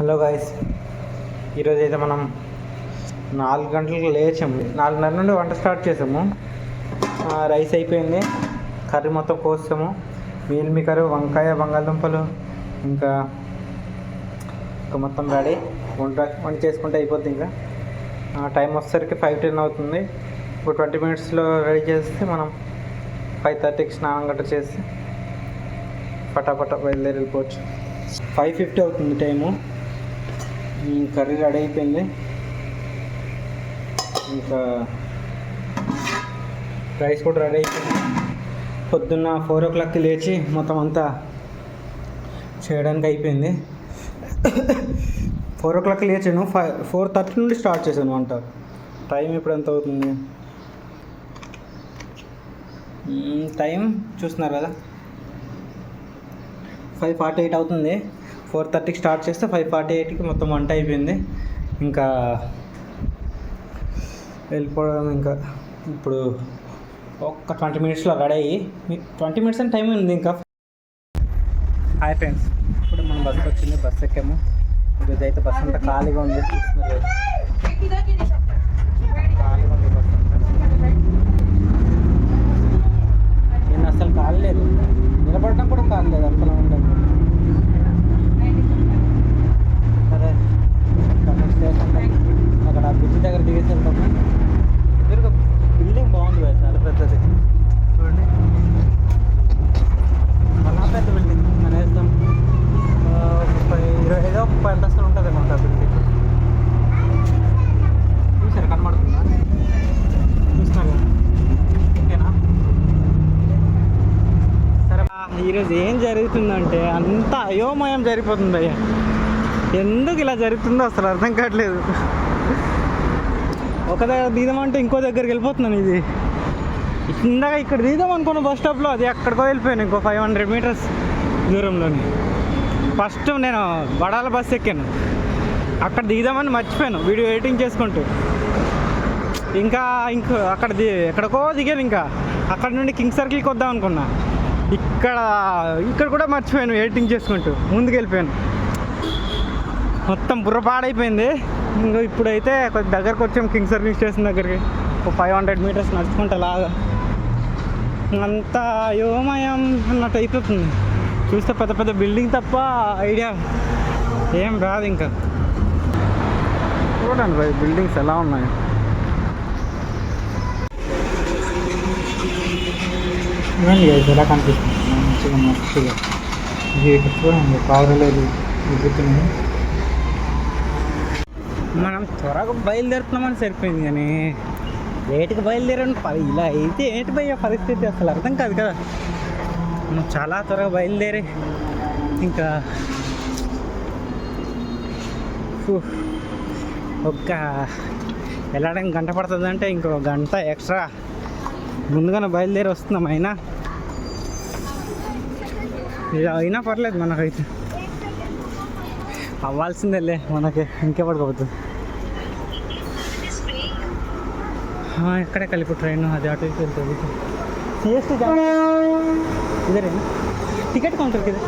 Hello guys, ఈరోజు అయితే మనం 4 గంటలకు లేచాము. 4:30 నుండి వంట స్టార్ట్ చేసాము. రైస్ అయిపోయింది, కర్రీ మొత్తం కోసాము. మీల్ మేకర్, వంకాయ, బంగాళదుంపలు ఇంకా మొత్తం రెడీ. వంట చేసుకుంటే అయిపోద్ది. ఇంకా టైం వచ్చేసరికి 5:10 అవుతుంది. ఇప్పుడు 20 మినిట్స్లో రెడీ చేస్తే మనం 5:30కి స్నానం గట్ట చేసి పటాపట బయలుదేరి వెళ్ళిపోవచ్చు. 5:50 అవుతుంది టైము. కర్రీ రెడీ అయిపోయింది. ఇంకా రైస్ కూడా రెడీ అయిపోయింది. పొద్దున్న 4 o'clockకి లేచి మొత్తం అంతా చేయడానికి అయిపోయింది. 4 o'clockకి లేచాను. 4:30 నుండి స్టార్ట్ చేశాను వంట. టైం ఇప్పుడు ఎంత అవుతుంది? టైం చూస్తున్నారు కదా, 5:48 అవుతుంది. 4:30కి స్టార్ట్ చేస్తే 5:48కి మొత్తం వంట అయిపోయింది. ఇంకా వెళ్ళిపోవడం. ఇంకా ఇప్పుడు ఒక 20 మినిట్స్లో రెడీ అయ్యి 20 మినిట్స్ అని టైం ఉంది. ఇంకా హాయ్ ఫ్రెండ్స్, ఇప్పుడు మనం బస్సు వచ్చింది, బస్సు ఎక్కాము. ఈరోజు అయితే బస్సు అంతా ఖాళీగా ఉంది. చూస్తున్నారు, ఖాళీగా ఉంది బస్సు అంతా. నేను అసలు కాలేదు, నిలబడటం కూడా కాలేదు, అంతలా ఉండదు. సరే, స్టేషన్ అక్కడ బ్రిడ్జ్ దగ్గర దిగేసి వెళ్తాము. ఎదురుగా బిల్డింగ్ బాగుంది, చాలా పెద్దది. చూడండి, చాలా పెద్ద బిల్డింగ్. కనీసం 25 అంతస్తులు ఉంటుంది అనమాట బిల్డింగ్. చూసారు, కనబడుతుందా? చూస్తున్నారు, ఓకేనా? సరే, ఈరోజు ఏం జరుగుతుందంటే అంతా అయోమయం జరిగిపోతుంది అయ్యా. ఎందుకు ఇలా జరుగుతుందో అసలు అర్థం కావట్లేదు. ఒక దగ్గర దిగుదామంటే ఇంకో దగ్గరికి వెళ్ళిపోతున్నాను. ఇది ఇందాక ఇక్కడ దిగుదాం అనుకున్న బస్ స్టాప్లో అది ఎక్కడికో వెళ్ళిపోయాను, ఇంకో 500 మీటర్స్ దూరంలోని. ఫస్ట్ నేను వడాల బస్ ఎక్కాను, అక్కడ దిగుదామని మర్చిపోయాను వీడియో ఎడిటింగ్ చేసుకుంటూ. ఇంకా అక్కడ ఎక్కడికో దిగాను. ఇంకా అక్కడ నుండి కింగ్ సర్కిల్కి వద్దాం అనుకున్నా, ఇక్కడ కూడా మర్చిపోయాను ఎడిటింగ్ చేసుకుంటూ. ముందుకు వెళ్ళిపోయాను, మొత్తం బుర్రపాడైపోయింది. ఇంకా ఇప్పుడైతే కొద్ది దగ్గరకు వచ్చాము కింగ్ సర్కిల్ స్టేషన్ దగ్గరికి. ఒక 500 మీటర్స్ నడుచుకుంటే లాగా అంతా అయోమయం అన్నట్టు అయిపోతుంది. చూస్తే పెద్ద పెద్ద బిల్డింగ్ తప్ప ఐడియా ఏం రాదు. ఇంకా చూడండి భయ్, బిల్డింగ్స్ ఎలా ఉన్నాయి. ఇవన్నీ ఎలా కనిపిస్తుంది మంచిగా మస్తుగా. ఇది చూడండి, కావరలేదు ఎగుతుంది. మనం త్వరగా బయలుదేరుతున్నామని సరిపోయింది, కానీ లేటుగా బయలుదేరని ఇలా అయితే ఏంటి భయ్య పరిస్థితి అసలు అర్థం కాదు కదా. మనం చాలా త్వరగా బయలుదేరి ఇంకా వెళ్ళడానికి గంట పడుతుంది. అంటే ఇంకో గంట ఎక్స్ట్రా ముందుగానే బయలుదేరి వస్తున్నాం. అయినా పర్లేదు, మనకైతే అవ్వాల్సిందేలే, మనకి ఇంకెప్పటికపోతుంది. ఎక్కడే కలిపి ట్రైన్ అది అటు వెళ్తుంది. సిఎస్టీ ఇదే టికెట్ కౌంటర్కి ఇది